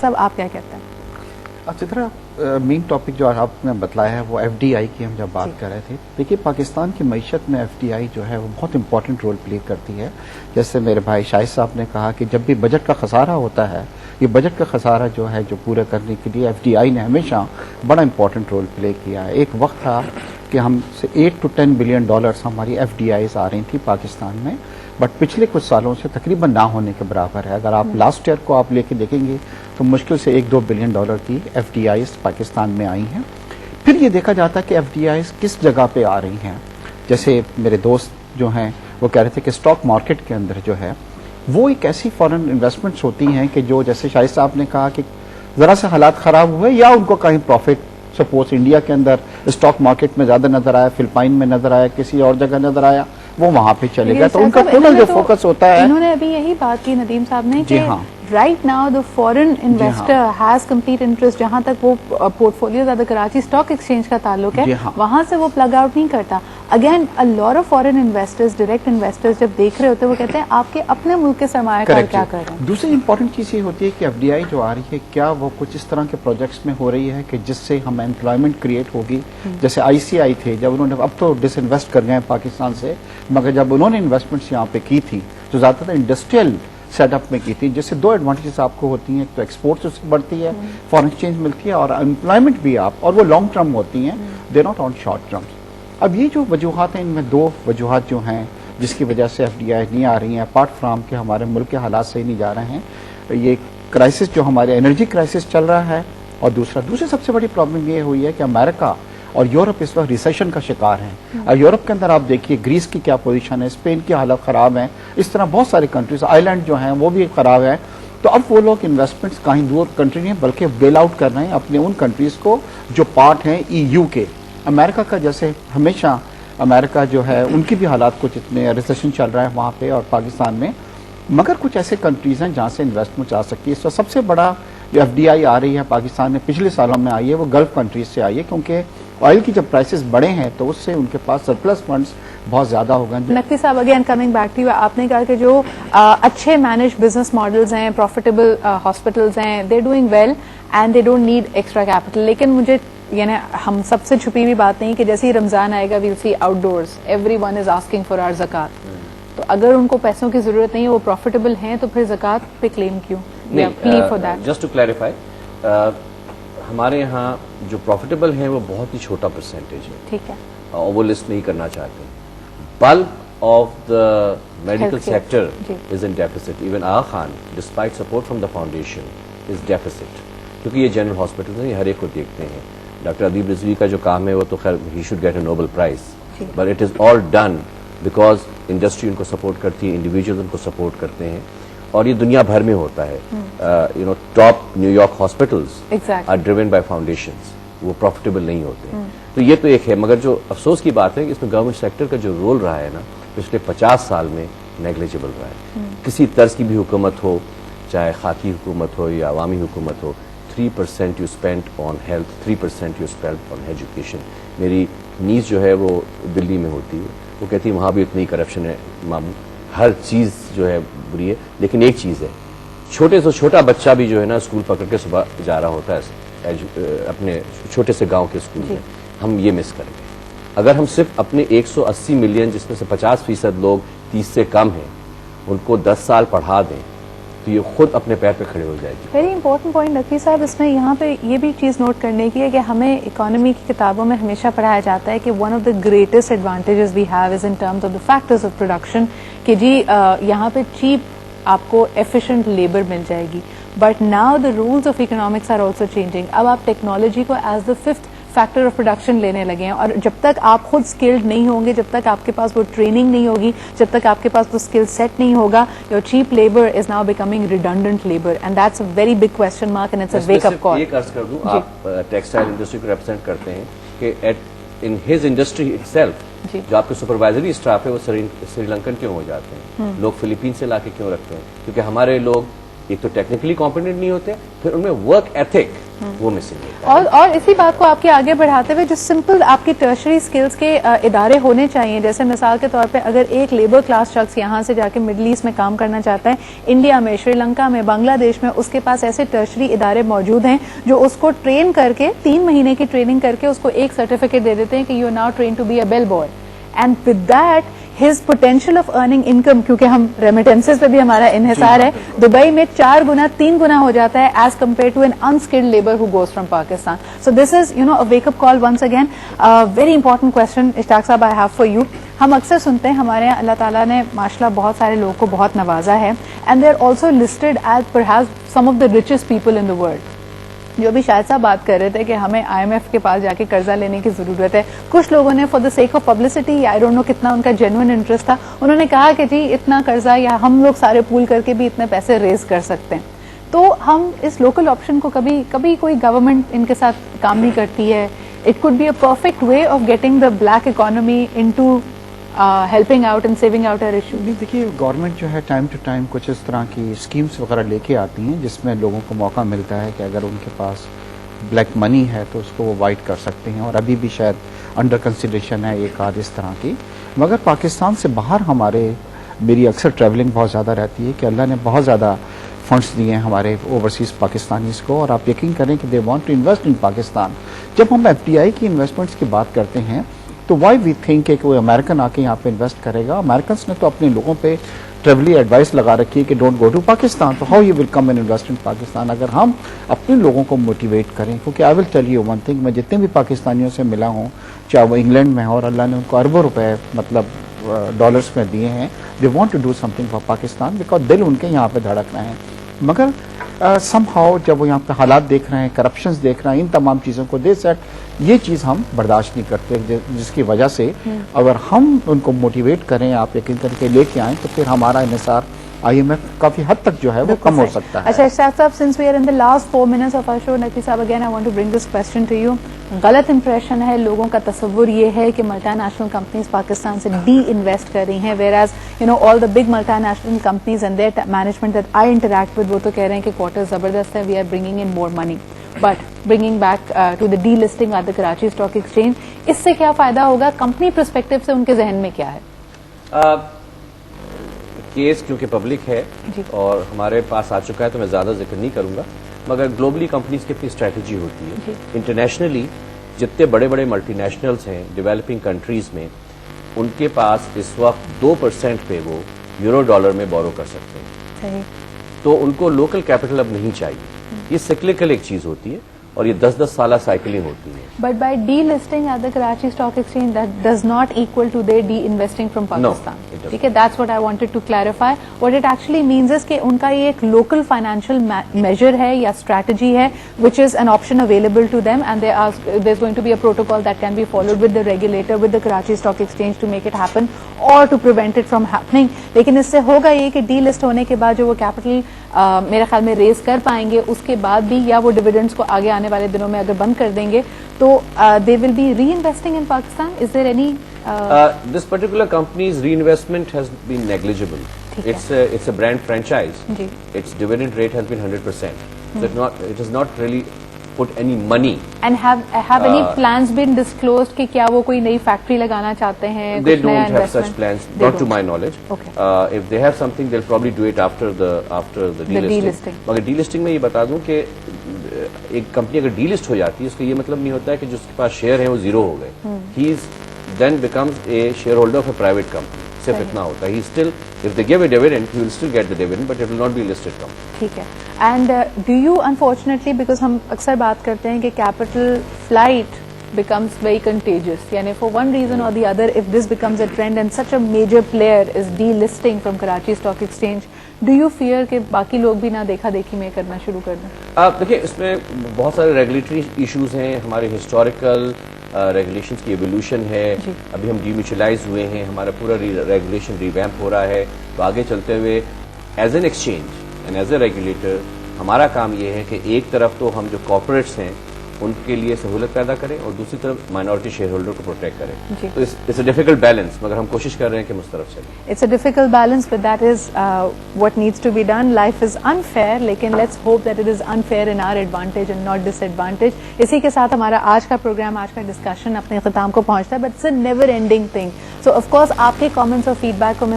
صاحب آپ کیا کہتے ہیں؟ اچھی طرح مین ٹاپک جو آپ نے بتلایا ہے وہ ایف ڈی آئی کی ہم جب بات کر رہے تھے. دیکھیے پاکستان کی معیشت میں ایف ڈی آئی جو ہے وہ بہت امپورٹنٹ رول پلے کرتی ہے. جیسے میرے بھائی شاہد صاحب نے کہا کہ جب بھی بجٹ کا خسارہ ہوتا ہے، یہ بجٹ کا خسارہ جو ہے جو پورا کرنے کے لیے ایف ڈی آئی نے ہمیشہ بڑا امپورٹنٹ رول پلے کیا ہے. ایک وقت تھا کہ ہم سے 8 to 10 بلین ڈالرز ہماری ایف ڈی آئیز آ رہی تھی پاکستان میں، بٹ پچھلے کچھ سالوں سے تقریباً نہ ہونے کے برابر ہے. اگر آپ لاسٹ ایئر کو آپ لے کے دیکھیں گے تو مشکل سے 1-2 بلین ڈالر کی ایف ڈی آئیز پاکستان میں آئی ہیں. پھر یہ دیکھا جاتا ہے کہ ایف ڈی آئیز کس جگہ پہ آ رہی ہیں. جیسے میرے دوست جو ہیں وہ کہہ رہے تھے کہ اسٹاک مارکیٹ کے اندر جو ہے وہ ایک ایسی فارن انویسٹمنٹس ہوتی ہیں کہ جو جیسے شاہد صاحب نے کہا کہ ذرا سے حالات خراب ہوئے یا ان کو کہیں پروفٹ، سپوز انڈیا کے اندر اسٹاک مارکیٹ میں زیادہ نظر آیا، فلپائن میں نظر آیا، کسی اور جگہ نظر آیا، وہ وہاں پہ چلے گیا. تو ان کا ٹوٹل جو فوکس ہوتا ہے، انہوں نے ابھی یہی بات کی ندیم صاحب نے کہ right now the foreign investor has complete interest. جہاں تک وہ پورٹ فولیو زیادہ کراچی اسٹاک ایکسچینج کا تعلق ہے وہاں سے وہ پلگ آؤٹ نہیں کرتا. Again a lot of foreign investors, direct investors جب دیکھ رہے ہوتے ہیں وہ کہتے ہیں آپ کے اپنے ملک کے سرمایہ کار کیا کر رہے ہیں. دوسری امپورٹنٹ چیز یہ ہوتی ہے کہ ایف ڈی آئی جو آ رہی ہے کیا وہ کچھ اس طرح کے پروجیکٹس میں ہو رہی ہے کہ جس سے ہم امپلائمنٹ کریٹ ہوگی. جیسے آئی سی آئی تھے، جب انہوں نے اب تو ڈس انویسٹ کر گئے پاکستان سے، مگر جب انہوں نے انویسٹمنٹس یہاں پہ کی تھی تو زیادہ تر انڈسٹریل سیٹ اپ میں کی تھی، جس سے 2 ایڈوانٹیجز آپ کو ہوتی ہیں. ایک تو ایکسپورٹ سے بڑھتی ہے، فارن ایکسچینج ملتی ہے، اور امپلائمنٹ بھی آپ، اور وہ لانگ ٹرم ہوتی ہیں، they not on short term. اب یہ جو وجوہات ہیں، ان میں 2 وجوہات جو ہیں جس کی وجہ سے ایف ڈی آئی نہیں آ رہی ہیں، اپارٹ فرام کہ ہمارے ملک کے حالات صحیح نہیں جا رہے ہیں. یہ کرائسس جو ہمارے انرجی کرائسس چل رہا ہے، اور دوسری سب سے بڑی پرابلم یہ ہوئی ہے کہ امریکہ اور یورپ اس وقت ریسیشن کا شکار ہیں. اور یورپ کے اندر آپ دیکھیے گریس کی کیا پوزیشن ہے، اسپین کی حالت خراب ہے، اس طرح بہت ساری کنٹریز، آئی لینڈ جو ہیں وہ بھی خراب ہے. تو اب وہ لوگ انویسٹمنٹس کہیں دور کنٹری نہیں بلکہ بیل آؤٹ کر رہے ہیں اپنے ان کنٹریز کو جو پارٹ ہیں ای یو کے. امریکہ کا جیسے ہمیشہ امریکہ جو ہے ان کی بھی حالات کچھ اتنے ریسیشن چل رہا ہے وہاں پہ اور پاکستان میں، مگر کچھ ایسے کنٹریز ہیں جہاں سے انویسٹمنٹ آ سکتی ہے. اس وقت سب سے بڑا جو ایف ڈی آئی آ رہی ہے پاکستان میں پچھلے سالوں میں آئی ہے وہ گلف کنٹریز سے آئی ہے، کیونکہ آئل کی جب پرائسز بڑے ہیں تو اس سے ان کے پاس سرپلس فنڈز بہت زیادہ ہو گئے. نقوی صاحب again coming back to you, آپ نے کہا کہ جو اچھے مینج بزنس ماڈلز ہیں، پروفیٹیبل ہاسپٹلز ہیں، they doing well and they don't need extra capital. لیکن مجھے یعنی ہم سب سے چھپی ہوئی بات نہیں کہ جیسے ہی رمضان آئے گا well see outdoors everyone is asking for our zakat. تو اگر ان کو پیسوں کی ضرورت نہیں ہے، وہ پروفیٹیبل ہیں، تو پھر زکات پہ کلیم کیوں؟ جسٹ ٹو کلیریفائی، ہمارے یہاں جو پروفیٹیبل ہیں وہ بہت ہی چھوٹا پرسنٹیج ہے، ٹھیک ہے، اور وہ لسٹ نہیں کرنا چاہتے. Bulk of the medical sector is in deficit. Even Aga Khan despite support from the foundation is deficit, کیونکہ یہ جنرل ہاسپٹل ہیں، یہ ہر ایک کو دیکھتے ہیں. ڈاکٹر ادیب رضوی کا جو کام ہے وہ تو خیر ہی should get a Nobel prize, but it is all done because industry ان کو سپورٹ کرتی ہے، انڈیویجول ان کو سپورٹ کرتے ہیں، اور یہ دنیا بھر میں ہوتا ہے. Top New York hospitals are driven by foundations, وہ پروفیٹیبل نہیں ہوتے. تو یہ تو ایک ہے، مگر جو افسوس کی بات ہے کہ اس میں گورنمنٹ سیکٹر کا جو رول رہا ہے نا پچھلے 50 سال میں نیگلیجبل رہا ہے. کسی طرز کی بھی حکومت ہو، چاہے خاکی حکومت ہو یا عوامی حکومت ہو، 3% you spend on health, 3% you spend on education. میری نیز جو ہے وہ دلی میں ہوتی ہے، وہ کہتی ہے وہاں بھی اتنی کرپشن ہے ماموں، ہر چیز جو ہے بری ہے. لیکن ایک چیز ہے، چھوٹے سے چھوٹا بچہ بھی جو ہے نا اسکول پکڑ کے صبح جا رہا ہوتا ہے اپنے چھوٹے سے گاؤں کے اسکول میں. ہم یہ مس کریں گے. اگر ہم صرف اپنے 180 ملین جس میں سے 50% لوگ 30 سے کم ہیں ان کو 10 سال پڑھا دیں تو یہ خود اپنے پیر پہ کھڑے ہو جائے گی. ویری امپورٹنٹ پوائنٹ نقوی صاحب، اس میں یہاں پہ یہ بھی چیز نوٹ کرنے کی ہے کہ ہمیں اکانومی کی کتابوں میں ہمیشہ پڑھایا جاتا ہے کہ one of the greatest advantages we have is in terms of the factors of production, کہ جی یہاں پہ چیپ آپ کو ایفیشینٹ لیبر مل جائے گی. But now the rules of economics are also changing. اب آپ ٹیکنالوجی کو as the 5th factor of production لینے لگے ہیں، اور جب تک آپ خود اسکلڈ نہیں ہوں گے، جب تک آپ کے پاس وہ ٹریننگ نہیں ہوگی، جب تک آپ کے پاس وہ اسکل سیٹ نہیں ہوگا، your cheap labour is now becoming redundant labour, and that's a very big question mark and it's a wake up call. ایک عرض کر دوں، آپ ٹیکسٹائل انڈسٹری کو ریپرزینٹ کرتے ہیں کہ in his industry it self جو آپ کے سپروائزری اسٹاف ہے وہ سری لنکن کیوں ہو جاتے ہیں؟ لوگ فلپین سے لا کے کیوں رکھتے ہیں؟ کیونکہ ہمارے لوگ ایک تو ٹیکنیکلی کمپیٹنٹ نہیں ہوتے، پھر ان میں ورک ایتھک وہ مسنگ ہوتا ہے. اور اسی بات کو آپ کے آگے بڑھاتے ہوئے جو سمپل آپ کی ٹرشری اسکلس کے ادارے ہونے چاہیے, جیسے مثال کے طور پہ اگر ایک لیبر کلاس شخص یہاں سے جا کے مڈل ایسٹ میں کام کرنا چاہتا ہے, انڈیا میں, شری لنکا میں, بنگلہ دیش میں, اس کے پاس ایسے ٹرشری ادارے موجود ہیں جو اس کو ٹرین کر کے 3 مہینے کی ٹریننگ کر کے اس کو ایک سرٹیفکیٹ دے دیتے ہیں کہ you are now train to be a bell boy, and with that his potential of earning income, کیونکہ ہم ریمیٹنسز پہ بھی ہمارا انحصار ہے, دبئی میں 4 گنا 3 گنا ہو جاتا ہے as compare to an unskilled labor who goes from Pakistan. So this is a wake up call once again. Very important question, اشتاق صاحب, I have for you. ہم اکثر سنتے ہیں ہمارے یہاں اللہ تعالیٰ نے ماشاء اللہ بہت سارے لوگوں کو بہت نوازا ہے, and they are also listed as perhaps some of the richest people in the world. جو بھی شاہد صاحب بات کر رہے تھے کہ ہمیں IMF کے پاس جا کے قرضہ لینے کی ضرورت ہے, کچھ لوگوں نے for the sake of publicity, I don't know کتنا ان کا جینوئن انٹرسٹ تھا, انہوں نے کہا کہ جی اتنا قرضہ یا ہم لوگ سارے پول کر کے بھی اتنے پیسے ریز کر سکتے ہیں. تو ہم اس لوکل آپشن کو کبھی کوئی گورنمنٹ ان کے ساتھ کام نہیں کرتی ہے. It could be a perfect way of getting the black economy into helping out and saving out our issue. دیکھیے گورنمنٹ جو ہے ٹائم ٹو ٹائم کچھ اس طرح کی اسکیمس وغیرہ لے کے آتی ہیں جس میں لوگوں کو موقع ملتا ہے کہ اگر ان کے پاس بلیک منی ہے تو اس کو وہ وائٹ کر سکتے ہیں, اور ابھی بھی شاید انڈر کنسیڈریشن ہے ایک آدھ اس طرح کی. مگر پاکستان سے باہر میری اکثر ٹریولنگ بہت زیادہ رہتی ہے کہ اللہ نے بہت زیادہ فنڈس دیے ہیں ہمارے اوورسیز پاکستانیز کو, اور آپ یقین کریں کہ they want to invest in Pakistan. جب ہم FDI کی انویسٹمنٹس کی بات کرتے ہیں تو وائی وی تھنک کہ کوئی امریکن آ کے یہاں پہ انویسٹ کرے گا. امریکنس نے تو اپنے لوگوں پہ ٹریولی ایڈوائس لگا رکھی ہے کہ ڈونٹ گو ٹو پاکستان, تو how you will come and invest in Pakistan. اگر ہم اپنے لوگوں کو موٹیویٹ کریں, کیونکہ I will tell you one thing, میں جتنے بھی پاکستانیوں سے ملا ہوں چاہے وہ انگلینڈ میں ہوں, اور اللہ نے ان کو اربوں روپے ڈالرس میں دیے ہیں, they want to do something for Pakistan because دل ان کے یہاں پہ دھڑک رہے ہیں. مگر سم ہاؤ جب وہ یہاں پہ حالات دیکھ رہے ہیں, کرپشنز دیکھ رہے ہیں, ان تمام چیزوں کو دے سیٹ یہ چیز ہم برداشت نہیں کرتے, جس کی وجہ سے اگر ہم ان کو موٹیویٹ کریں, آپ یقین کر کے لے کے آئیں, تو پھر ہمارا انحصار IMF کافی حد تک جو ہے وہ کم ہو سکتا ہے. اچھا اشتاق صاحب, since we are in the last 4 minutes of our show, Naqvi صاحب again I want to bring this question to you. غلط امپریشن ہے, لوگوں کا تصور یہ ہے کہ ملٹی نیشنل کمپنیز پاکستان سے ڈی انویسٹ کر رہی ہیں, whereas all the big multi national companies and their management that I interact with, وہ تو کہہ رہے ہیں کہ کوارٹر زبردست ہے, we are bringing in more money. But bringing back to the delisting at the Karachi Stock Exchange, اس سے کیا فائدہ ہوگا کمپنی پرسپیکٹو سے, ان کے ذہن میں کیا ہے؟ کیس کیونکہ پبلک ہے اور ہمارے پاس آ چکا ہے تو میں زیادہ ذکر نہیں کروں گا, مگر گلوبلی کمپنیز کی اپنی اسٹریٹجی ہوتی ہے. انٹرنیشنلی جتنے بڑے بڑے ملٹی نیشنلز ہیں ڈیولپنگ کنٹریز میں, ان کے پاس اس وقت 2% پہ وہ یورو ڈالر میں بورو کر سکتے ہیں, تو ان کو لوکل کیپٹل اب نہیں چاہیے. یہ سیکلیکل ایک چیز ہوتی ہے اور یہ 10-10 سالہ سائیکلنگ ہوتی ہے. But by delisting at the Karachi stock exchange that does not equal to they disinvesting from Pakistan. ٹھیک ہے, that's what I wanted to clarify. What it actually means is کہ ان کا یہ ایک لوکل فائنینشیل میجر ہے یا strategy ہے which is an option available to them, and there is going to be a protocol that can be followed with the regulator with the Karachi stock exchange to make it happen or to prevent it from happening. لیکن اس سے ہوگا یہ کہ D list ہونے کے بعد جو وہ کیپٹل میرے خیال میں ریز کر پائیں گے, اس کے بعد بھی یا وہ ڈویڈنڈس کو آگے آنے والے دنوں میں اگر بند کر دیں گے تو they will be reinvesting in Pakistan. Is there any this particular companies reinvestment has been negligible. It's a brand franchise. Its dividend rate has been 100%. So it has not really put any money. And have any plans been disclosed کہ کیا وہ کوئی نئی factory لگانا چاہتے ہیں؟ They don't have such plans, not to my knowledge. Okay. If they have something, they'll probably do it after the delisting. مگر delisting میں یہ بتا دوں کہ ایک کمپنی اگر ڈیلسٹ ہو جاتی ہے اس کا یہ مطلب نہیں ہوتا ہے کہ جس کے پاس شیئر ہیں وہ زیرو ہو گئے. He then becomes a shareholder of a private company. صرف اتنا ہوتا ہے. He still, if they give a dividend, he will still get the dividend, but it will not be listed company. ٹھیک ہے. And do you unfortunately, because ہم اکثر بات کرتے ہیں کہ capital flight becomes very contagious, یعنی for one reason or the other if this becomes a trend and such a major player is delisting from Karachi Stock Exchange, do you fear کہ باقی لوگ بھی نہ دیکھا دیکھی میں کرنا شروع کر دیں؟ آپ دیکھیں اس میں بہت سارے ریگولیٹری ایشوز ہیں, ہمارے ہسٹوریکل ریگولیشنز کی ایولیوشن ہے. ابھی ہم ڈی میوچلائز ہوئے ہیں, ہمارا پورا ریگولیشن ریویمپ ہو رہا ہے. تو آگے چلتے ہوئے as an exchange and as a regulator ہمارا کام یہ ہے کہ ایک طرف تو ہم جو کارپوریٹس ہیں ان کے لیے سہولت پیدا کریں اور دوسری طرف مائنورٹی شیئر ہولڈر کو پروٹیکٹ کریں. جی. تو اٹس اے ڈیفیکلٹ بیلنس, مگر ہم کوشش کر رہے ہیں کہ مسترف چلیں. It's a difficult balance, but that is what needs to be done. Life is unfair, لیکن let's hope that it is unfair in our advantage and not disadvantage. اسی کے ساتھ ہمارا آج کا پروگرام, آج کا ڈسکشن اپنے اختتام کو پہنچتا ہے, but it's a never ending thing. So of course آپ کے comments اور feedback کو میں